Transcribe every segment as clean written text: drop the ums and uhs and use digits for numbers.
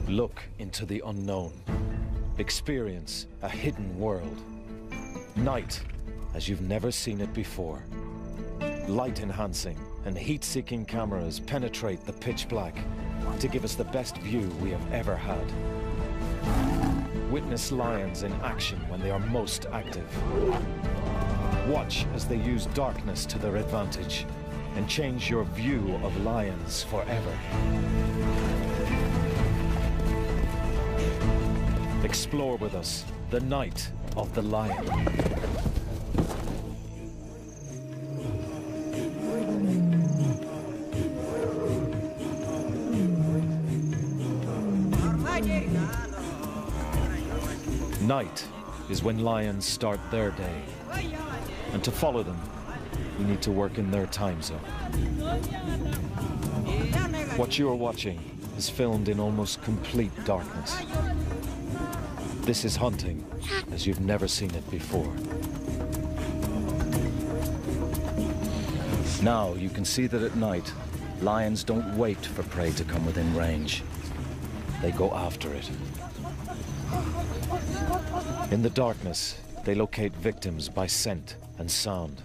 Look into the unknown. Experience a hidden world. Night as you've never seen it before. Light-enhancing and heat-seeking cameras penetrate the pitch black to give us the best view we have ever had. Witness lions in action when they are most active. Watch as they use darkness to their advantage and change your view of lions forever. Explore with us the night of the lion. Night is when lions start their day. And to follow them, we need to work in their time zone. What you are watching is filmed in almost complete darkness. This is hunting as you've never seen it before. Now you can see that at night, lions don't wait for prey to come within range. They go after it. In the darkness, they locate victims by scent and sound.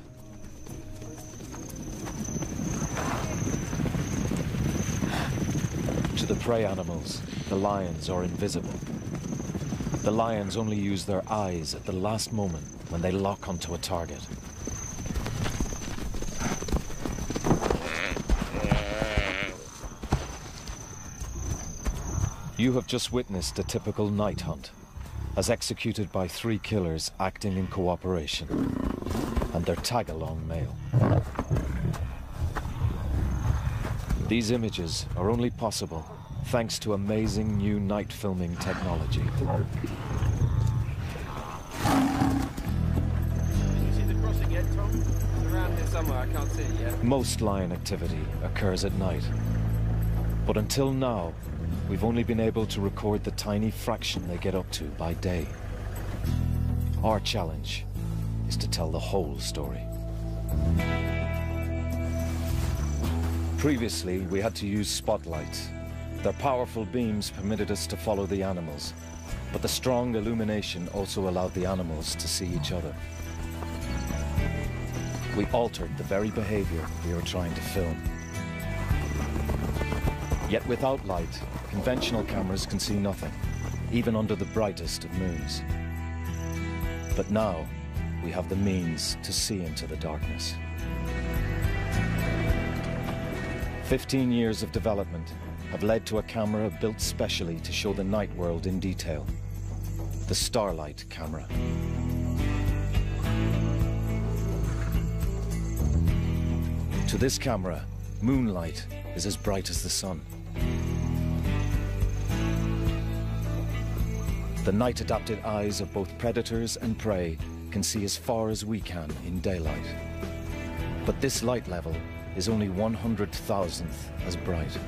To the prey animals, the lions are invisible. The lions only use their eyes at the last moment when they lock onto a target. You have just witnessed a typical night hunt, as executed by 3 killers acting in cooperation, and their tag-along male. These images are only possible thanks to amazing new night filming technology. You see the crossing yet, Tom? It's around here somewhere, I can't see it yet. Most lion activity occurs at night, but until now, we've only been able to record the tiny fraction they get up to by day. Our challenge is to tell the whole story. Previously, we had to use spotlights. Their powerful beams permitted us to follow the animals, but the strong illumination also allowed the animals to see each other. We altered the very behavior we were trying to film. Yet without light, conventional cameras can see nothing, even under the brightest of moons. But now, we have the means to see into the darkness. 15 years of development have led to a camera built specially to show the night world in detail. The Starlight camera. To this camera, moonlight is as bright as the sun. The night-adapted eyes of both predators and prey can see as far as we can in daylight. But this light level is only 100,000th as bright.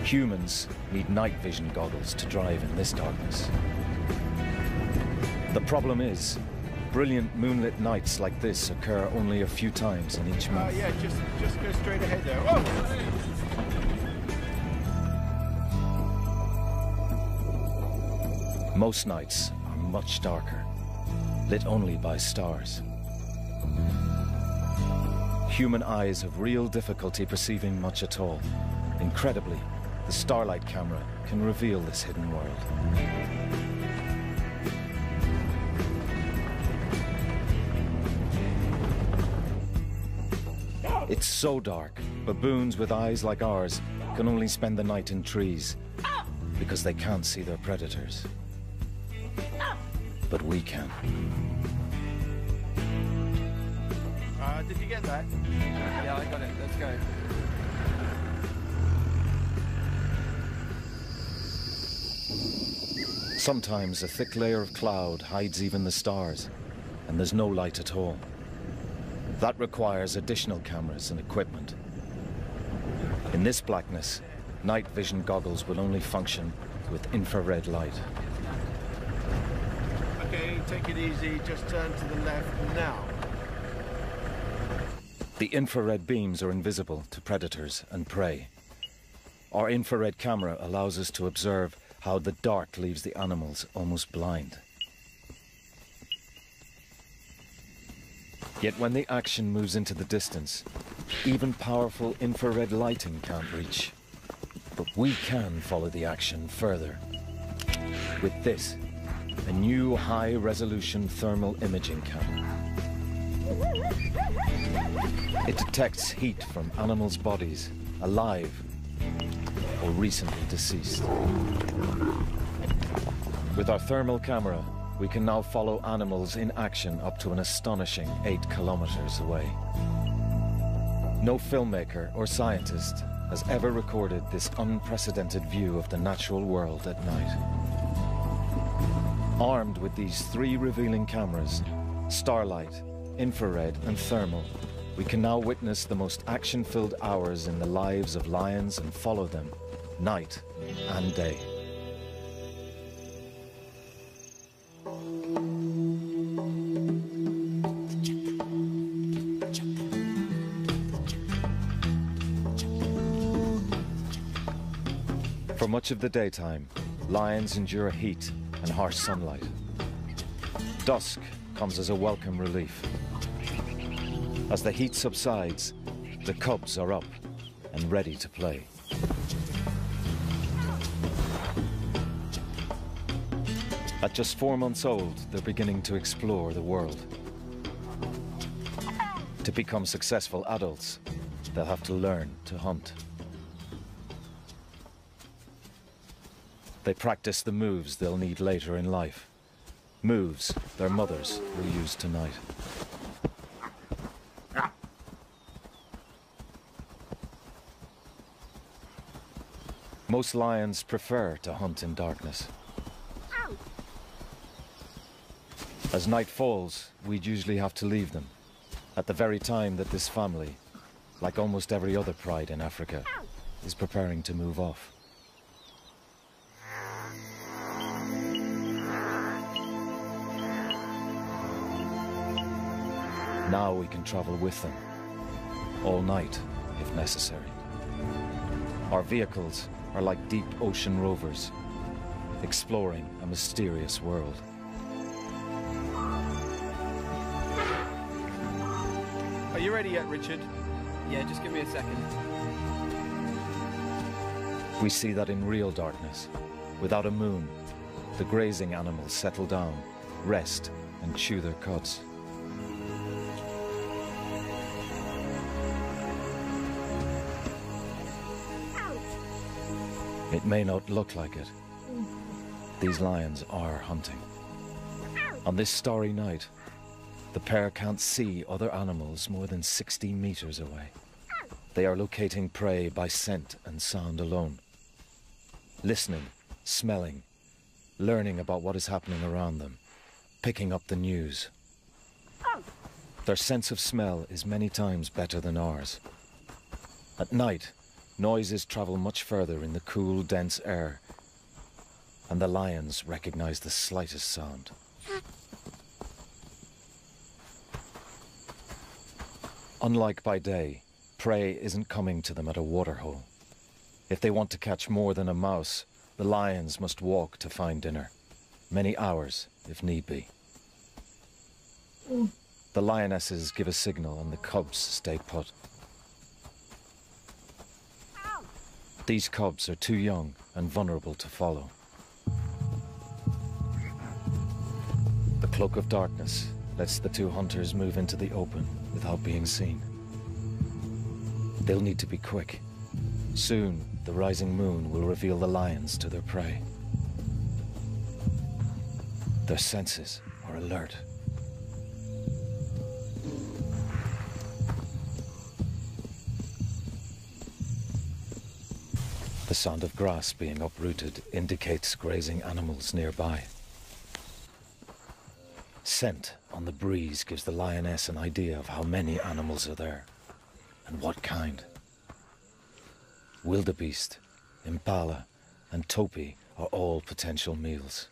Humans need night vision goggles to drive in this darkness. The problem is, brilliant moonlit nights like this occur only a few times in each month. Yeah, just go straight ahead there. Whoa! Most nights are much darker, lit only by stars. Human eyes have real difficulty perceiving much at all. Incredibly, the Starlight camera can reveal this hidden world. It's so dark, baboons with eyes like ours can only spend the night in trees because they can't see their predators. But we can. Did you get that? Yeah, I got it. Let's go. Sometimes a thick layer of cloud hides even the stars, and there's no light at all. That requires additional cameras and equipment. In this blackness, night vision goggles will only function with infrared light. Okay, take it easy. Just turn to the left now. The infrared beams are invisible to predators and prey. Our infrared camera allows us to observe how the dark leaves the animals almost blind. Yet when the action moves into the distance, even powerful infrared lighting can't reach. But we can follow the action further. With this, a new high-resolution thermal imaging camera. It detects heat from animals' bodies, alive or recently deceased. With our thermal camera, we can now follow animals in action up to an astonishing 8 kilometers away. No filmmaker or scientist has ever recorded this unprecedented view of the natural world at night. Armed with these 3 revealing cameras, starlight, infrared and thermal, we can now witness the most action-filled hours in the lives of lions and follow them, night and day. For much of the daytime, lions endure heat and harsh sunlight. Dusk comes as a welcome relief. As the heat subsides, the cubs are up and ready to play. At just 4 months old, they're beginning to explore the world. To become successful adults, they'll have to learn to hunt. They practice the moves they'll need later in life. Moves their mothers will use tonight. Most lions prefer to hunt in darkness. As night falls, we'd usually have to leave them, at the very time that this family, like almost every other pride in Africa, is preparing to move off. Now we can travel with them, all night if necessary. Our vehicles are like deep ocean rovers, exploring a mysterious world. Are you ready yet, Richard? Yeah, just give me a second. We see that in real darkness, without a moon, the grazing animals settle down, rest, and chew their cuds. It may not look like it. These lions are hunting. On this starry night, the pair can't see other animals more than 60 meters away. They are locating prey by scent and sound alone. Listening, smelling, learning about what is happening around them, picking up the news. Their sense of smell is many times better than ours. At night, noises travel much further in the cool, dense air, and the lions recognize the slightest sound. Unlike by day, prey isn't coming to them at a waterhole. If they want to catch more than a mouse, the lions must walk to find dinner, many hours if need be. The lionesses give a signal and the cubs stay put. These cubs are too young and vulnerable to follow. The cloak of darkness lets the 2 hunters move into the open without being seen. They'll need to be quick. Soon, the rising moon will reveal the lions to their prey. Their senses are alert. The sound of grass being uprooted indicates grazing animals nearby. Scent on the breeze gives the lioness an idea of how many animals are there, and what kind. Wildebeest, impala, and topi are all potential meals.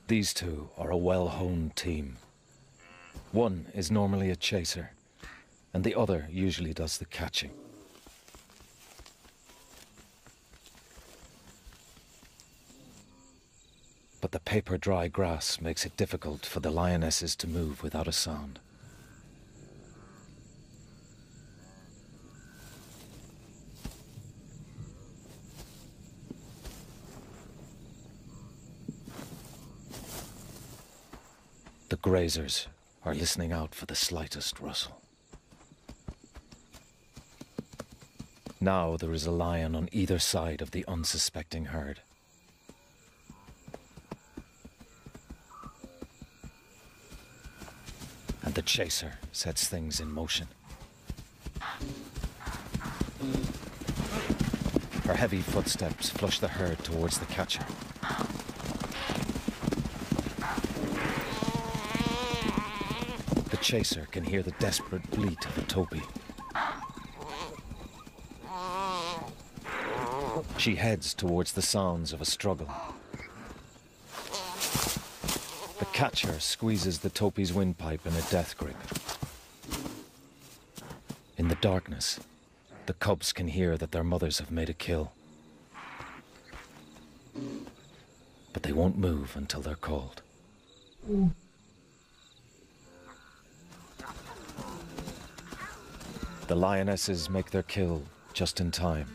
These 2 are a well-honed team. One is normally a chaser, and the other usually does the catching. but the paper-dry grass makes it difficult for the lionesses to move without a sound. The grazers are listening out for the slightest rustle. Now there is a lion on either side of the unsuspecting herd. And the chaser sets things in motion. Her heavy footsteps flush the herd towards the catcher. The chaser can hear the desperate bleat of a topee. She heads towards the sounds of a struggle. The catcher squeezes the topee's windpipe in a death grip. In the darkness, the cubs can hear that their mothers have made a kill. But they won't move until they're called. The lionesses make their kill just in time.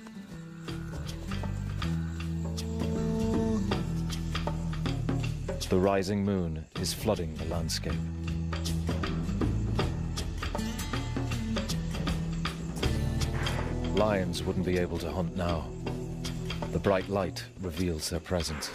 The rising moon is flooding the landscape. Lions wouldn't be able to hunt now. The bright light reveals their presence.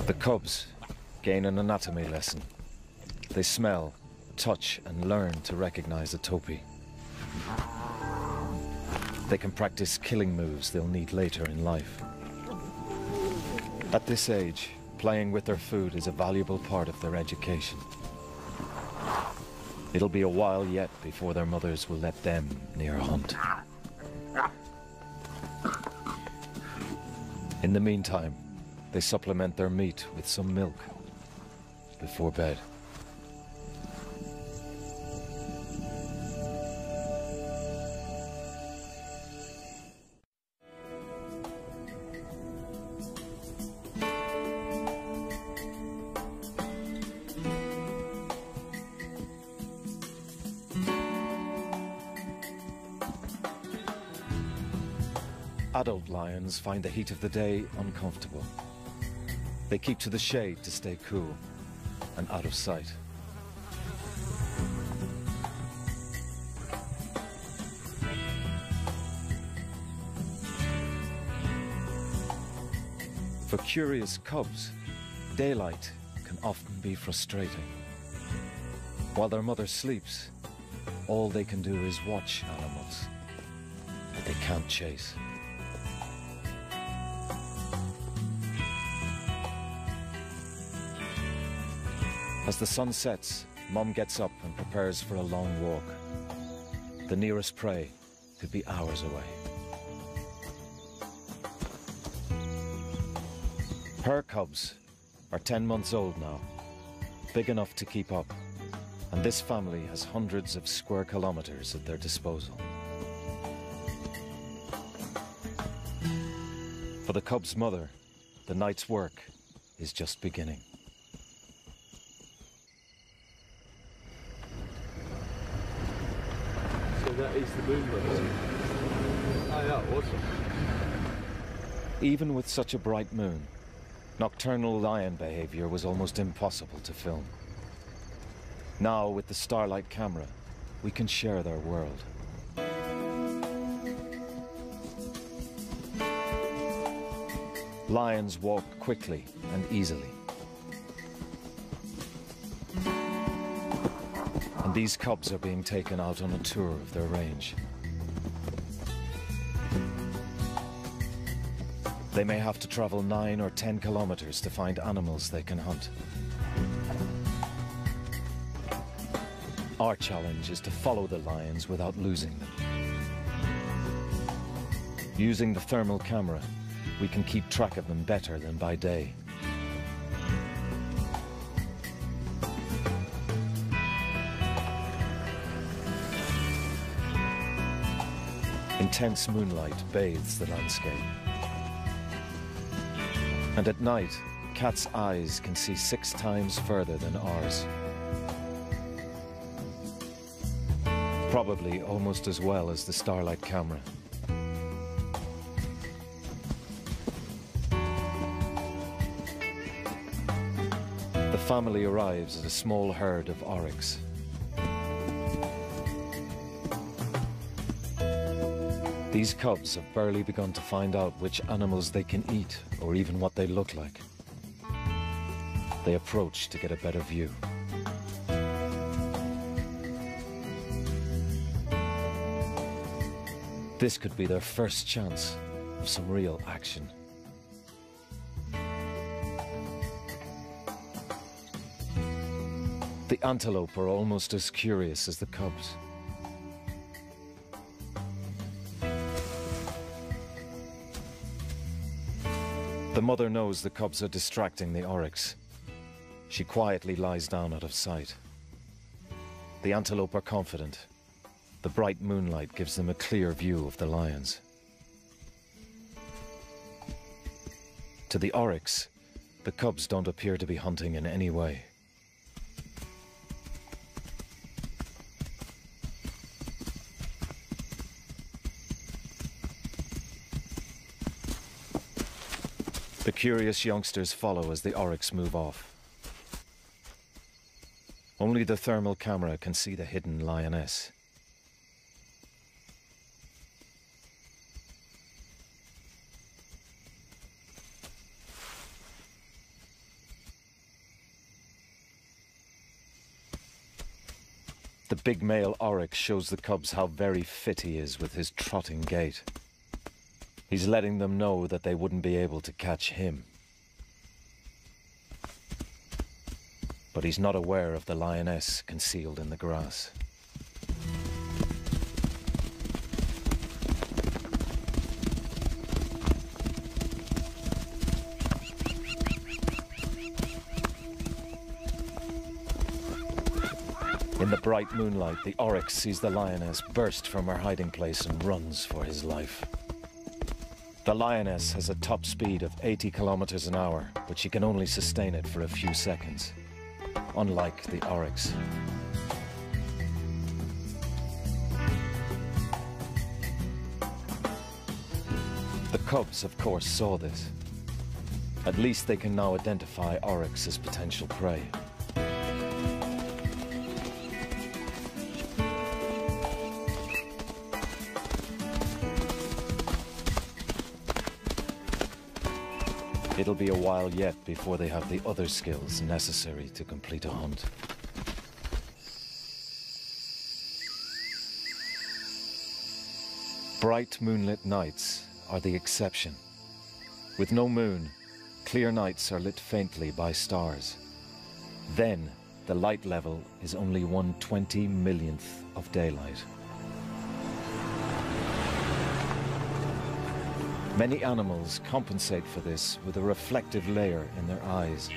The cubs gain an anatomy lesson. They smell, touch, and learn to recognize a topee. They can practice killing moves they'll need later in life. At this age, playing with their food is a valuable part of their education. It'll be a while yet before their mothers will let them near a hunt. In the meantime, they supplement their meat with some milk before bed. Adult lions find the heat of the day uncomfortable. They keep to the shade to stay cool and out of sight. For curious cubs, daylight can often be frustrating. While their mother sleeps, all they can do is watch animals that they can't chase. As the sun sets, Mom gets up and prepares for a long walk. The nearest prey could be hours away. Her cubs are 10 months old now, big enough to keep up, and this family has hundreds of square kilometers at their disposal. For the cub's mother, the night's work is just beginning. That is the moon. Oh yeah, awesome. Even with such a bright moon, nocturnal lion behavior was almost impossible to film. Now, with the starlight camera, we can share their world. Lions walk quickly and easily. And these cubs are being taken out on a tour of their range. They may have to travel 9 or 10 kilometers to find animals they can hunt. Our challenge is to follow the lions without losing them. Using the thermal camera, we can keep track of them better than by day. Intense moonlight bathes the landscape. And at night, cats' eyes can see 6 times further than ours. Probably almost as well as the starlight camera. The family arrives at a small herd of oryx. These cubs have barely begun to find out which animals they can eat or even what they look like. They approach to get a better view. This could be their first chance of some real action. The antelope are almost as curious as the cubs. The mother knows the cubs are distracting the oryx. She quietly lies down out of sight. The antelope are confident. The bright moonlight gives them a clear view of the lions. To the oryx, the cubs don't appear to be hunting in any way. The curious youngsters follow as the oryx move off. Only the thermal camera can see the hidden lioness. The big male oryx shows the cubs how very fit he is with his trotting gait. He's letting them know that they wouldn't be able to catch him. But he's not aware of the lioness concealed in the grass. In the bright moonlight, the oryx sees the lioness burst from her hiding place and runs for his life. The lioness has a top speed of 80 kilometers an hour, but she can only sustain it for a few seconds, unlike the oryx. The cubs, of course, saw this. At least they can now identify oryx as potential prey. It'll be a while yet before they have the other skills necessary to complete a hunt. Bright moonlit nights are the exception. With no moon, clear nights are lit faintly by stars. Then, the light level is only 1/20 millionth of daylight. Many animals compensate for this with a reflective layer in their eyes.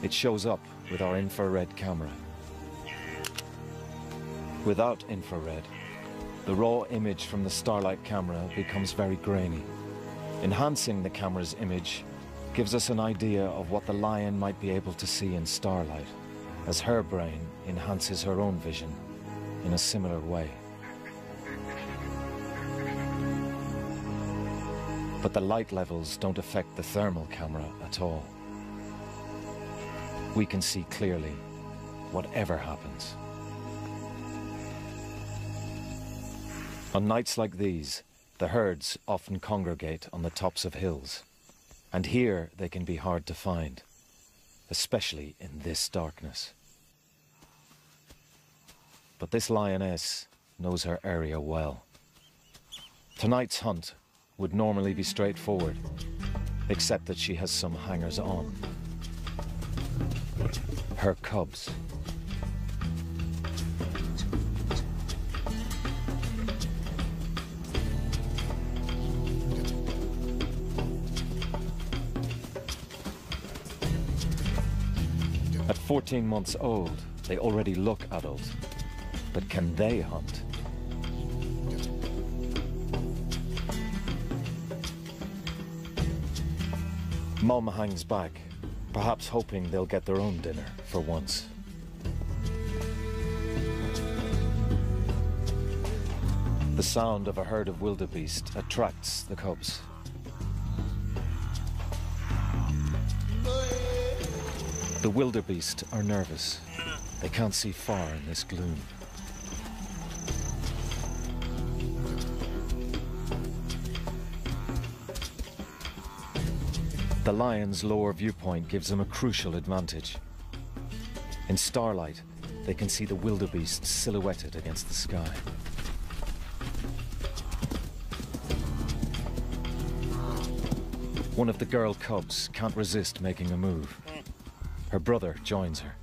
It shows up with our infrared camera. Without infrared, the raw image from the starlight camera becomes very grainy. Enhancing the camera's image gives us an idea of what the lion might be able to see in starlight, as her brain enhances her own vision in a similar way. But the light levels don't affect the thermal camera at all. We can see clearly, whatever happens. On nights like these, the herds often congregate on the tops of hills, and here they can be hard to find, especially in this darkness. But this lioness knows her area well. Tonight's hunt would normally be straightforward, except that she has some hangers-on. Her cubs. At 14 months old, they already look adult. But can they hunt? Mom hangs back, perhaps hoping they'll get their own dinner for once. The sound of a herd of wildebeest attracts the cubs. The wildebeest are nervous. They can't see far in this gloom. The lion's lower viewpoint gives them a crucial advantage. In starlight, they can see the wildebeest silhouetted against the sky. One of the girl cubs can't resist making a move. Her brother joins her.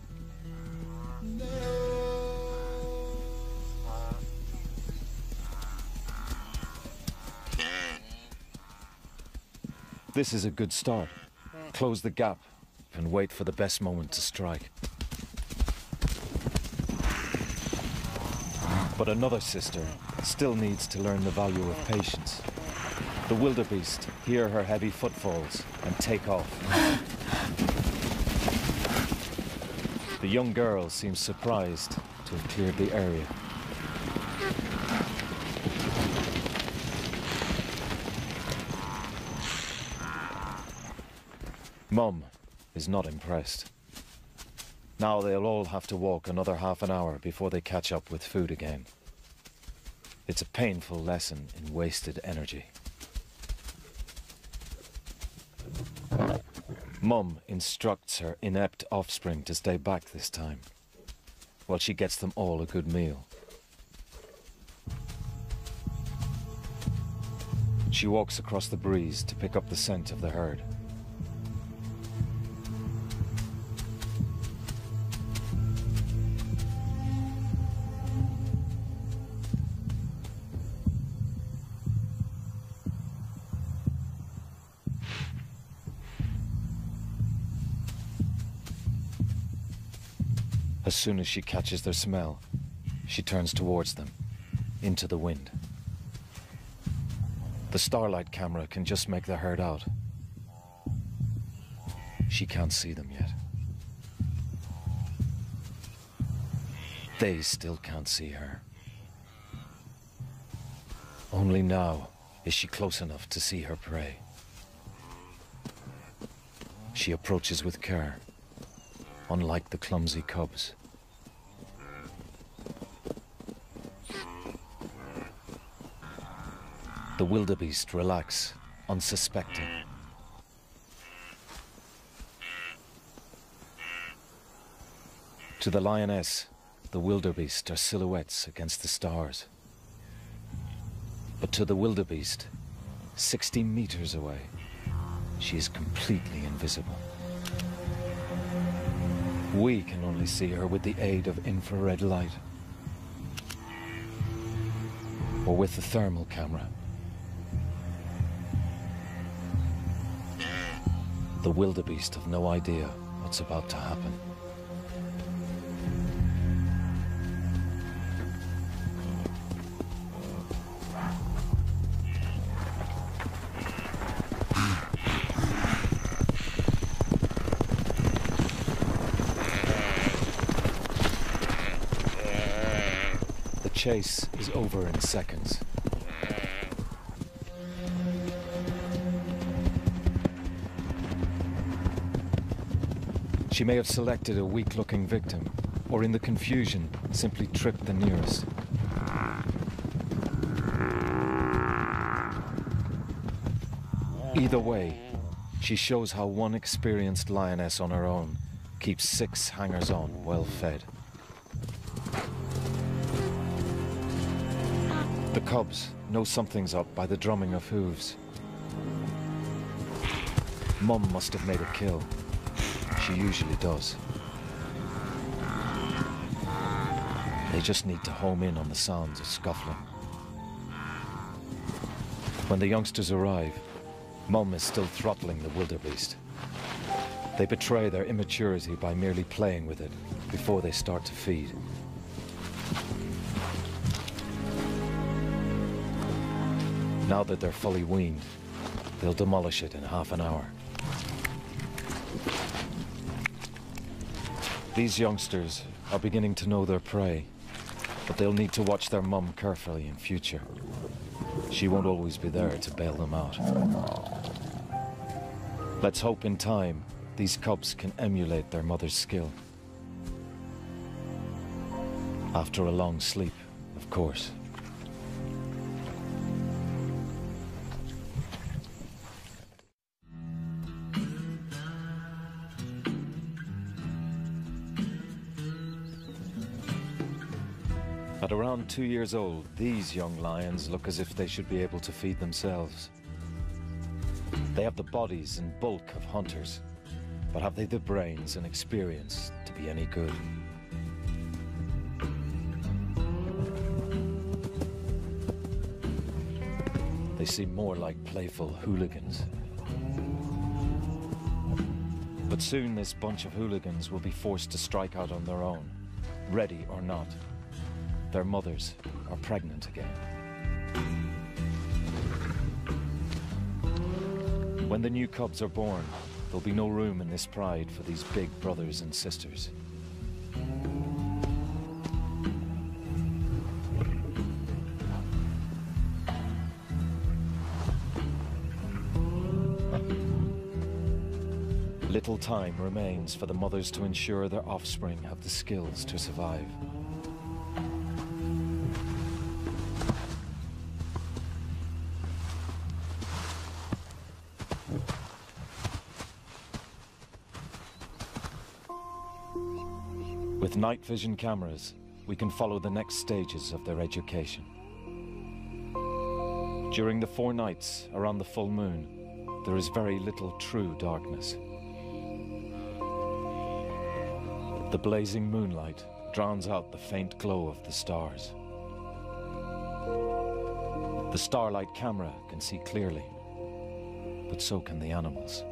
This is a good start. Close the gap and wait for the best moment to strike. But another sister still needs to learn the value of patience. The wildebeest hear her heavy footfalls and take off. The young girl seems surprised to have cleared the area. Mum is not impressed. Now they'll all have to walk another half an hour before they catch up with food again. It's a painful lesson in wasted energy. Mum instructs her inept offspring to stay back this time, while she gets them all a good meal. She walks across the breeze to pick up the scent of the herd. As soon as she catches their smell, she turns towards them, into the wind. The starlight camera can just make the herd out. She can't see them yet. They still can't see her. Only now is she close enough to see her prey. She approaches with care, unlike the clumsy cubs. The wildebeest relax, unsuspecting. To the lioness, the wildebeest are silhouettes against the stars. But to the wildebeest, 60 meters away, she is completely invisible. We can only see her with the aid of infrared light, or with the thermal camera. The wildebeest have no idea what's about to happen. The chase is over in seconds. She may have selected a weak-looking victim, or in the confusion, simply tripped the nearest. Either way, she shows how one experienced lioness on her own keeps 6 hangers-on well fed. The cubs know something's up by the drumming of hooves. Mum must have made a kill. She usually does. They just need to home in on the sounds of scuffling. When the youngsters arrive, Mum is still throttling the wildebeest. They betray their immaturity by merely playing with it before they start to feed. Now that they're fully weaned, they'll demolish it in half an hour. These youngsters are beginning to know their prey, but they'll need to watch their mum carefully in future. She won't always be there to bail them out. Let's hope in time these cubs can emulate their mother's skill. After a long sleep, of course. At around 2 years old, these young lions look as if they should be able to feed themselves. They have the bodies and bulk of hunters, but have they the brains and experience to be any good? They seem more like playful hooligans. But soon this bunch of hooligans will be forced to strike out on their own, ready or not. Their mothers are pregnant again. When the new cubs are born, there'll be no room in this pride for these big brothers and sisters. Little time remains for the mothers to ensure their offspring have the skills to survive. With night vision cameras, we can follow the next stages of their education. During the 4 nights around the full moon, there is very little true darkness. The blazing moonlight drowns out the faint glow of the stars. The starlight camera can see clearly, but so can the animals.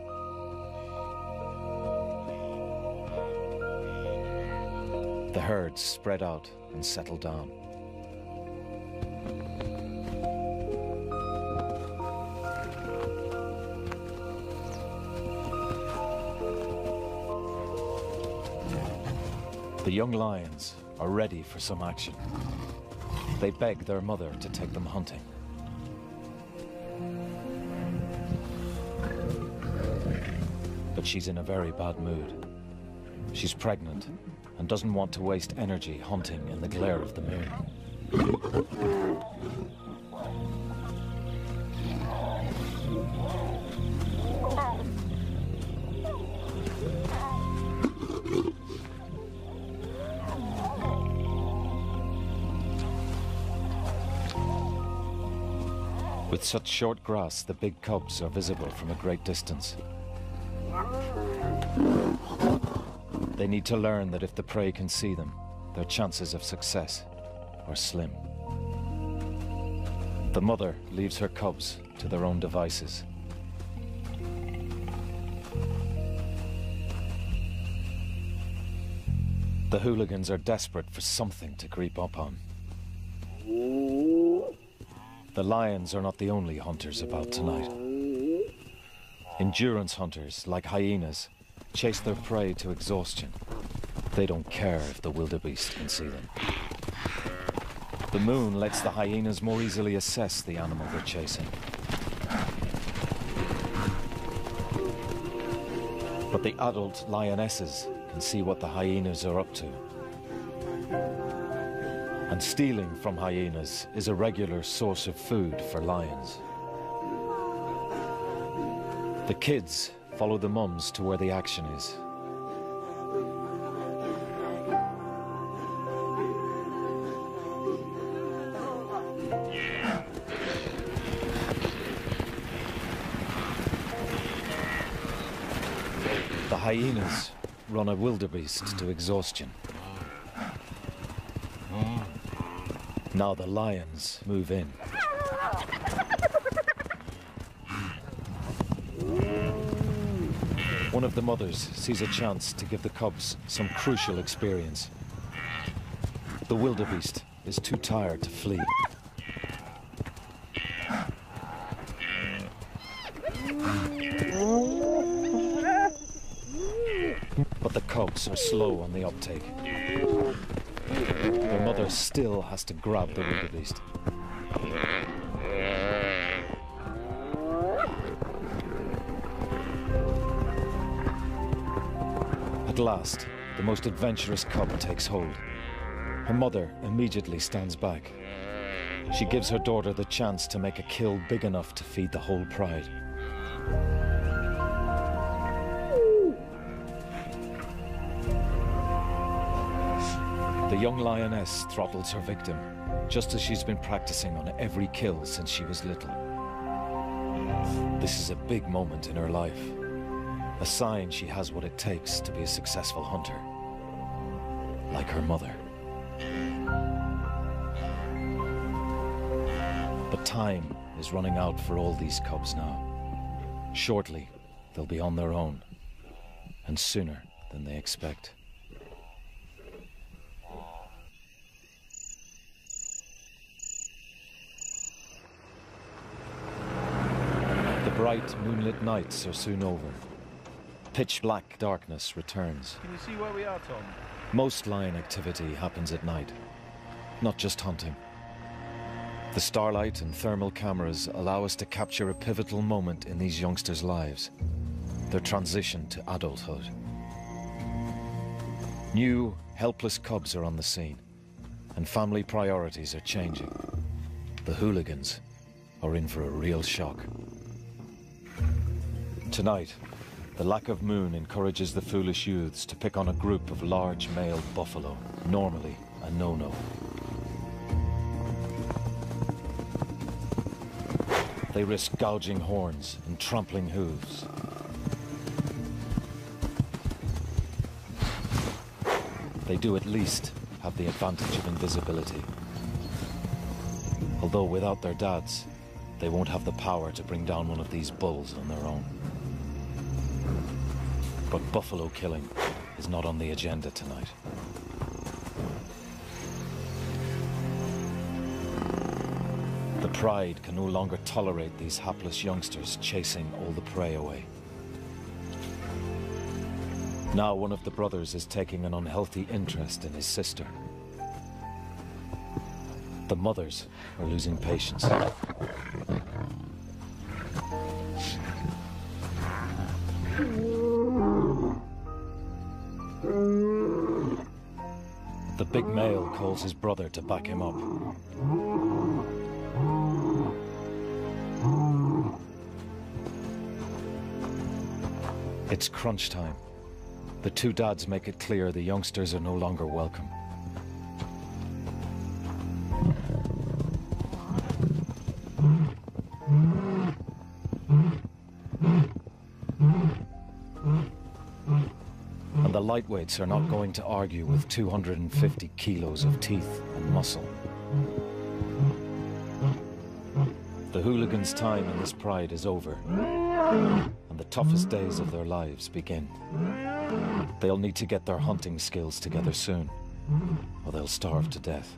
The herds spread out and settle down. The young lions are ready for some action. They beg their mother to take them hunting. But she's in a very bad mood. She's pregnant and doesn't want to waste energy hunting in the glare of the moon. With such short grass, the big cubs are visible from a great distance. They need to learn that if the prey can see them, their chances of success are slim. The mother leaves her cubs to their own devices. The hooligans are desperate for something to creep up on. The lions are not the only hunters about tonight. Endurance hunters, like hyenas, chase their prey to exhaustion. They don't care if the wildebeest can see them. The moon lets the hyenas more easily assess the animal they're chasing. But the adult lionesses can see what the hyenas are up to. And stealing from hyenas is a regular source of food for lions. The kids follow the mums to where the action is. The hyenas run a wildebeest to exhaustion. Now the lions move in. One of the mothers sees a chance to give the cubs some crucial experience. The wildebeest is too tired to flee. But the cubs are slow on the uptake. The mother still has to grab the wildebeest. At last, the most adventurous cub takes hold. Her mother immediately stands back. She gives her daughter the chance to make a kill big enough to feed the whole pride. The young lioness throttles her victim, just as she's been practicing on every kill since she was little. This is a big moment in her life, a sign she has what it takes to be a successful hunter, like her mother. But time is running out for all these cubs now. Shortly, they'll be on their own, and sooner than they expect. The bright, moonlit nights are soon over. Pitch black darkness returns. Can you see where we are, Tom? Most lion activity happens at night, not just hunting. The starlight and thermal cameras allow us to capture a pivotal moment in these youngsters' lives, their transition to adulthood. New, helpless cubs are on the scene, and family priorities are changing. The hooligans are in for a real shock. Tonight, the lack of moon encourages the foolish youths to pick on a group of large male buffalo, normally a no-no. They risk gouging horns and trampling hooves. They do at least have the advantage of invisibility. Although without their dads, they won't have the power to bring down one of these bulls on their own. But buffalo killing is not on the agenda tonight. The pride can no longer tolerate these hapless youngsters chasing all the prey away. Now one of the brothers is taking an unhealthy interest in his sister. The mothers are losing patience. The big male calls his brother to back him up. It's crunch time. The two dads make it clear the youngsters are no longer welcome. And the lightweights are not going to argue with 250 kilos of teeth and muscle. The hooligans' time in this pride is over, and the toughest days of their lives begin. They'll need to get their hunting skills together soon, or they'll starve to death.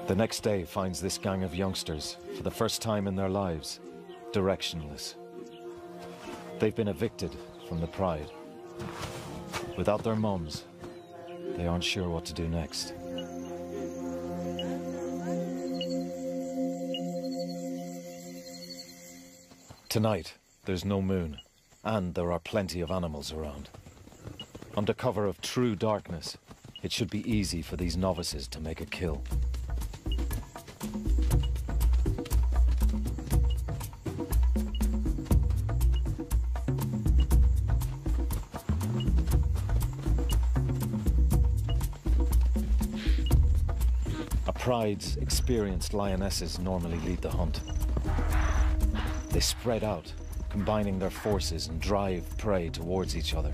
The next day finds this gang of youngsters, for the first time in their lives, directionless. They've been evicted from the pride. Without their mums, they aren't sure what to do next. Tonight, there's no moon, and there are plenty of animals around. Under cover of true darkness, it should be easy for these novices to make a kill. pride's experienced lionesses normally lead the hunt. They spread out, combining their forces and drive prey towards each other.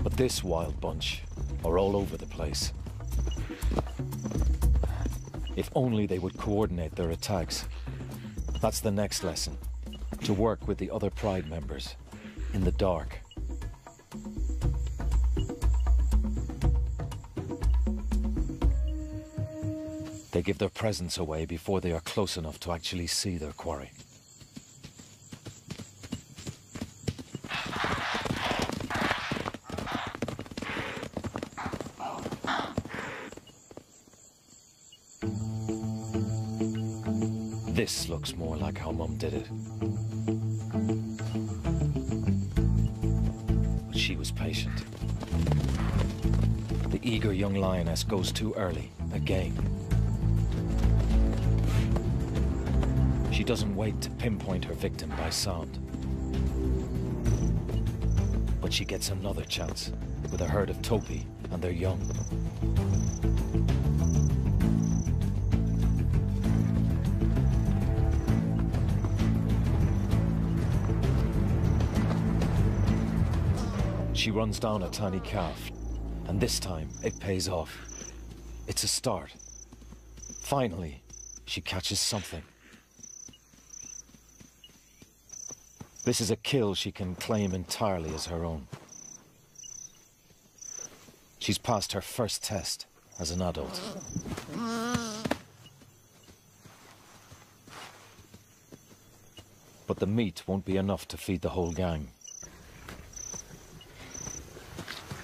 But this wild bunch are all over the place. If only they would coordinate their attacks. That's the next lesson, to work with the other Pride members in the dark. They give their presence away before they are close enough to actually see their quarry. This looks more like how Mum did it. But she was patient. The eager young lioness goes too early, again. She doesn't wait to pinpoint her victim by sound. But she gets another chance with a herd of topi and their young. She runs down a tiny calf, and this time it pays off. It's a start. Finally, she catches something. This is a kill she can claim entirely as her own. She's passed her first test as an adult. But the meat won't be enough to feed the whole gang.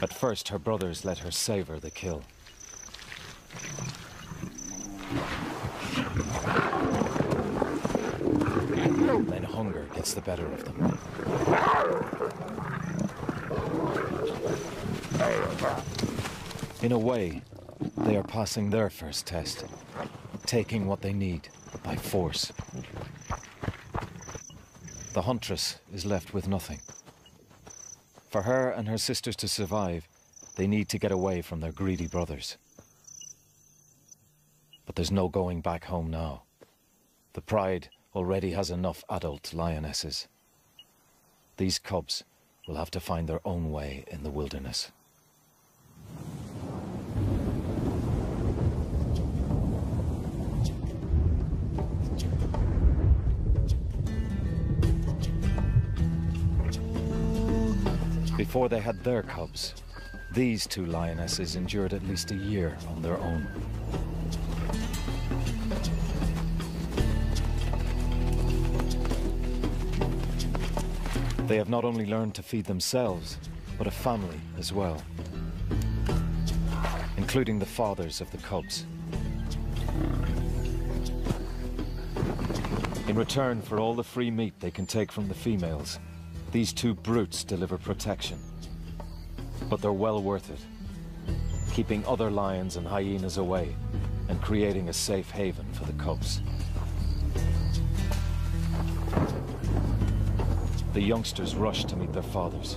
At first, her brothers let her savor the kill. Then hunger gets the better of them. In a way, they are passing their first test, taking what they need by force. The huntress is left with nothing. For her and her sisters to survive, they need to get away from their greedy brothers. But there's no going back home now. The Pride already has enough adult lionesses. These cubs will have to find their own way in the wilderness. Before they had their cubs, these two lionesses endured at least a year on their own. They have not only learned to feed themselves, but a family as well, including the fathers of the cubs. In return for all the free meat they can take from the females, these two brutes deliver protection. But they're well worth it, keeping other lions and hyenas away and creating a safe haven for the cubs. The youngsters rush to meet their fathers.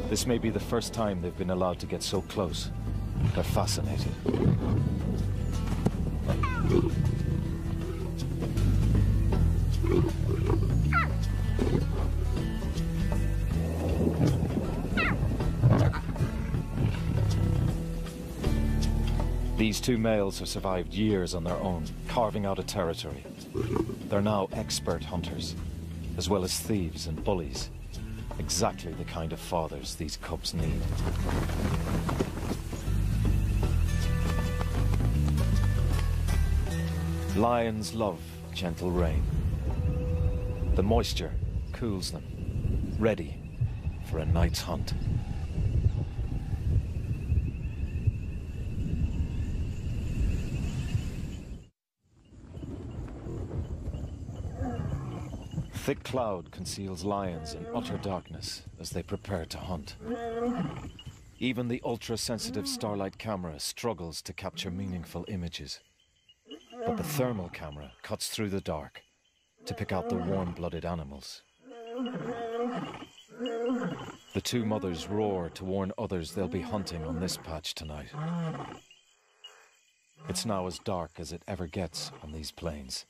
This may be the first time they've been allowed to get so close. They're fascinated. These two males have survived years on their own, carving out a territory. They're now expert hunters, as well as thieves and bullies. Exactly the kind of fathers these cubs need. Lions love gentle rain. The moisture cools them, ready for a night's hunt. Thick cloud conceals lions in utter darkness as they prepare to hunt. Even the ultra-sensitive starlight camera struggles to capture meaningful images. But the thermal camera cuts through the dark to pick out the warm-blooded animals. The two mothers roar to warn others they'll be hunting on this patch tonight. It's now as dark as it ever gets on these plains.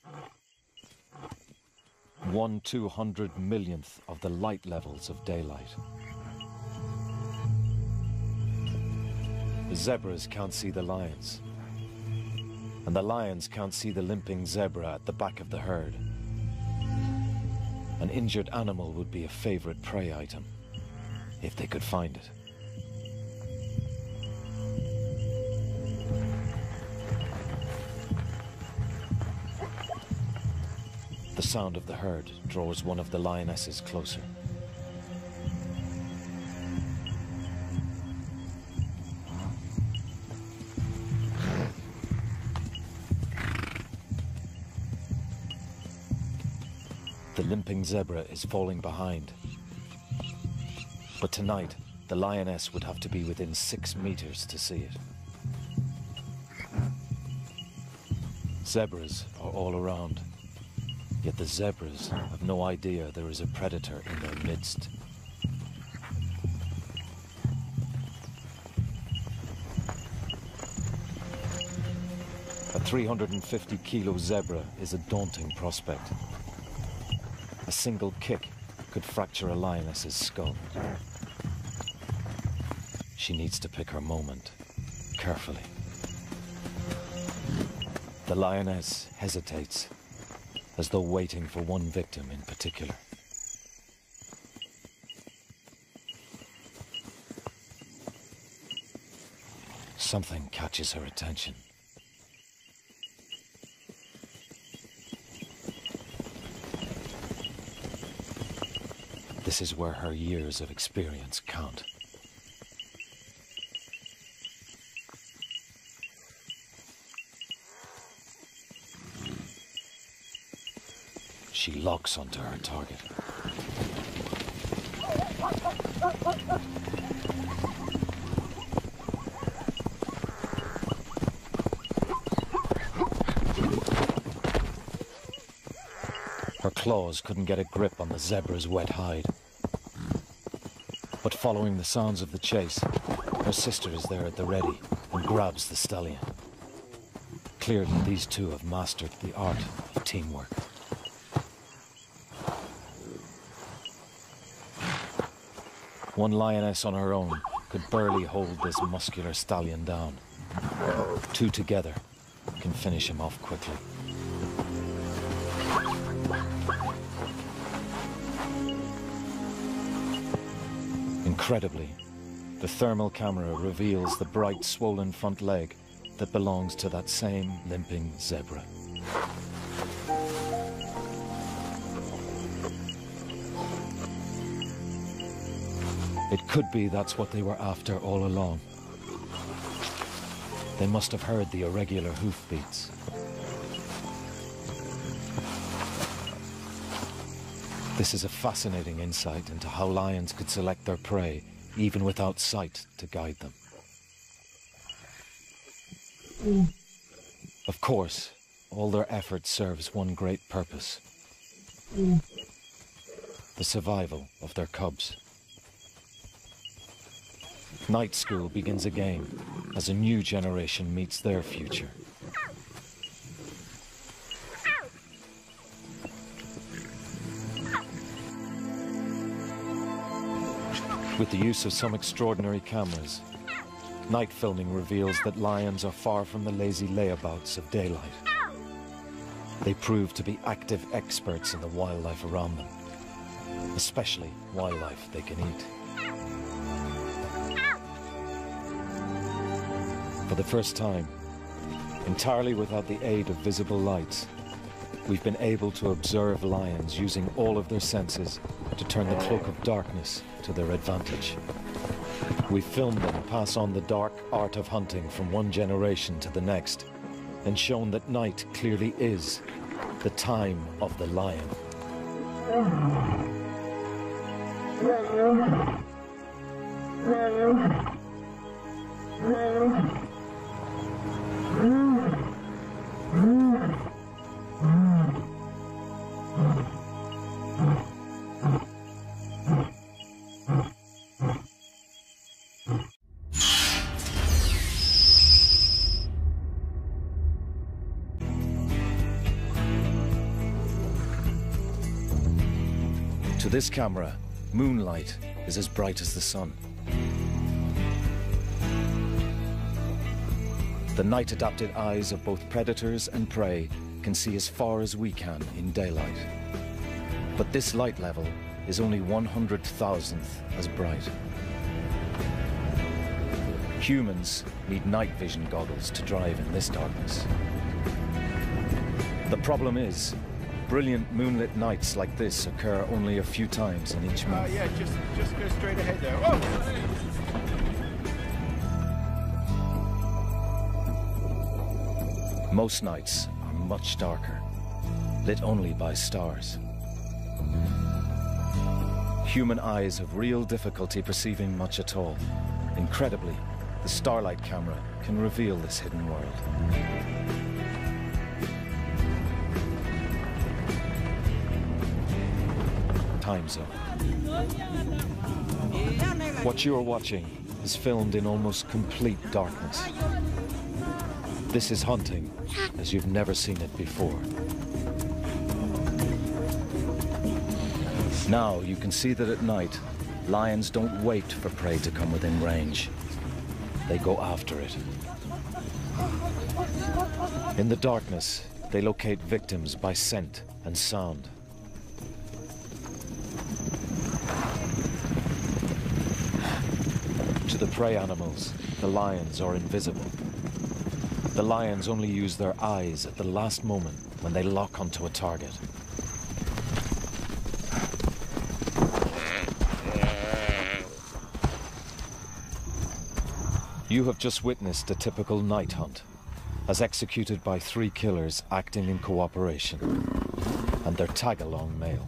1/200 millionth of the light levels of daylight. The zebras can't see the lions, and the lions can't see the limping zebra at the back of the herd. An injured animal would be a favorite prey item, if they could find it. The sound of the herd draws one of the lionesses closer. The limping zebra is falling behind. But tonight, the lioness would have to be within 6 meters to see it. Zebras are all around, yet the zebras have no idea there is a predator in their midst. A 350-kilo zebra is a daunting prospect. A single kick could fracture a lioness's skull. She needs to pick her moment carefully. The lioness hesitates, as though waiting for one victim in particular. Something catches her attention. This is where her years of experience count. She locks onto her target. Her claws couldn't get a grip on the zebra's wet hide. But following the sounds of the chase, her sister is there at the ready and grabs the stallion. Clearly, these two have mastered the art of teamwork. One lioness on her own could barely hold this muscular stallion down. Two together can finish him off quickly. Incredibly, the thermal camera reveals the bright, swollen front leg that belongs to that same limping zebra. It could be that's what they were after all along. They must have heard the irregular hoofbeats. This is a fascinating insight into how lions could select their prey, even without sight to guide them. Of course, all their effort serves one great purpose: the survival of their cubs. Night school begins again as a new generation meets their future. With the use of some extraordinary cameras, night filming reveals that lions are far from the lazy layabouts of daylight. They prove to be active experts in the wildlife around them, especially wildlife they can eat. For the first time, entirely without the aid of visible lights, we've been able to observe lions using all of their senses to turn the cloak of darkness to their advantage. We filmed them pass on the dark art of hunting from one generation to the next, and shown that night clearly is the time of the lion. To this camera, moonlight is as bright as the sun. The night-adapted eyes of both predators and prey can see as far as we can in daylight. But this light level is only 100,000th as bright. Humans need night vision goggles to drive in this darkness. The problem is, brilliant moonlit nights like this occur only a few times in each month. Yeah, just go straight ahead there. Oh! Most nights are much darker, lit only by stars. Human eyes have real difficulty perceiving much at all. Incredibly, the starlight camera can reveal this hidden world. Time zone. What you are watching is filmed in almost complete darkness. This is hunting as you've never seen it before. Now you can see that at night, lions don't wait for prey to come within range. They go after it. In the darkness, they locate victims by scent and sound. To the prey animals, the lions are invisible. The lions only use their eyes at the last moment when they lock onto a target. You have just witnessed a typical night hunt, as executed by 3 killers acting in cooperation, and their tag-along male.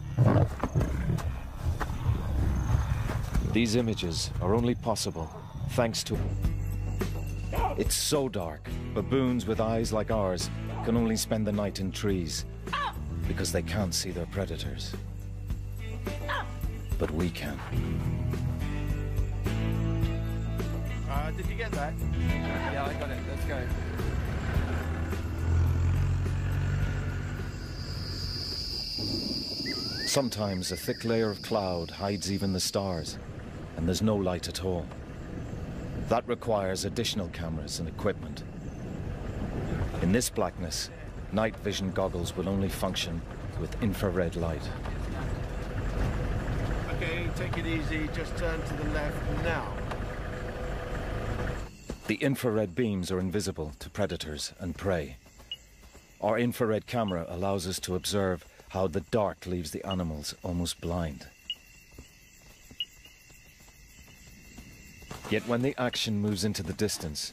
These images are only possible thanks to... It's so dark, baboons with eyes like ours can only spend the night in trees, because they can't see their predators. But we can. Did you get that? Yeah, I got it. Let's go. Sometimes a thick layer of cloud hides even the stars, and there's no light at all. That requires additional cameras and equipment. In this blackness, night vision goggles will only function with infrared light. Okay, take it easy. Just turn to the left now. The infrared beams are invisible to predators and prey. Our infrared camera allows us to observe how the dark leaves the animals almost blind. Yet when the action moves into the distance,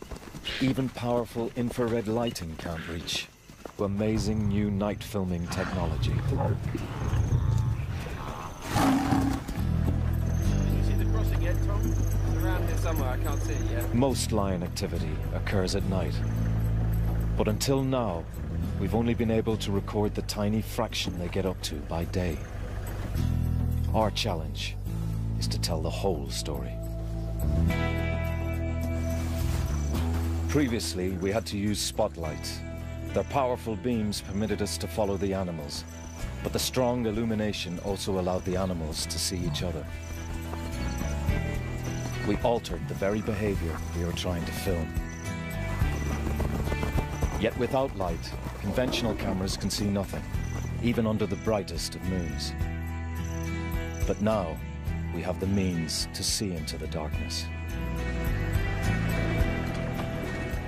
even powerful infrared lighting can't reach to amazing new night filming technology. Can you see the crossing yet, Tom? It's around here somewhere, I can't see it yet. Most lion activity occurs at night. But until now, we've only been able to record the tiny fraction they get up to by day. Our challenge is to tell the whole story. Previously, we had to use spotlights. Their powerful beams permitted us to follow the animals, but the strong illumination also allowed the animals to see each other. We altered the very behavior we were trying to film. Yet without light, conventional cameras can see nothing, even under the brightest of moons. But now, we have the means to see into the darkness.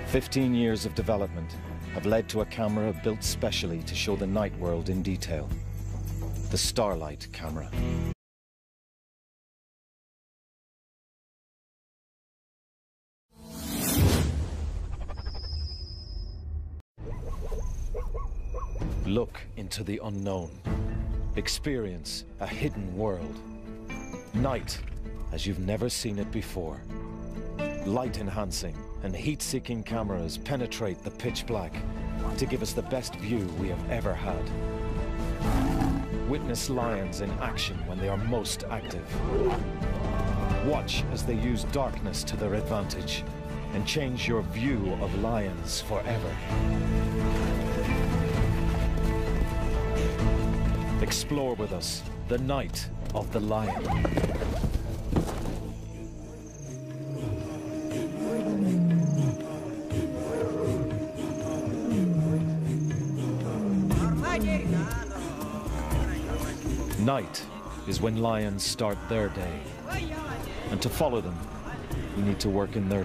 15 years of development have led to a camera built specially to show the night world in detail. The Starlight camera. Look into the unknown. Experience a hidden world. Night as you've never seen it before. Light-enhancing and heat-seeking cameras penetrate the pitch black to give us the best view we have ever had. Witness lions in action when they are most active. Watch as they use darkness to their advantage and change your view of lions forever. Explore with us the night of the lion. Night is when lions start their day. And to follow them, we need to work in their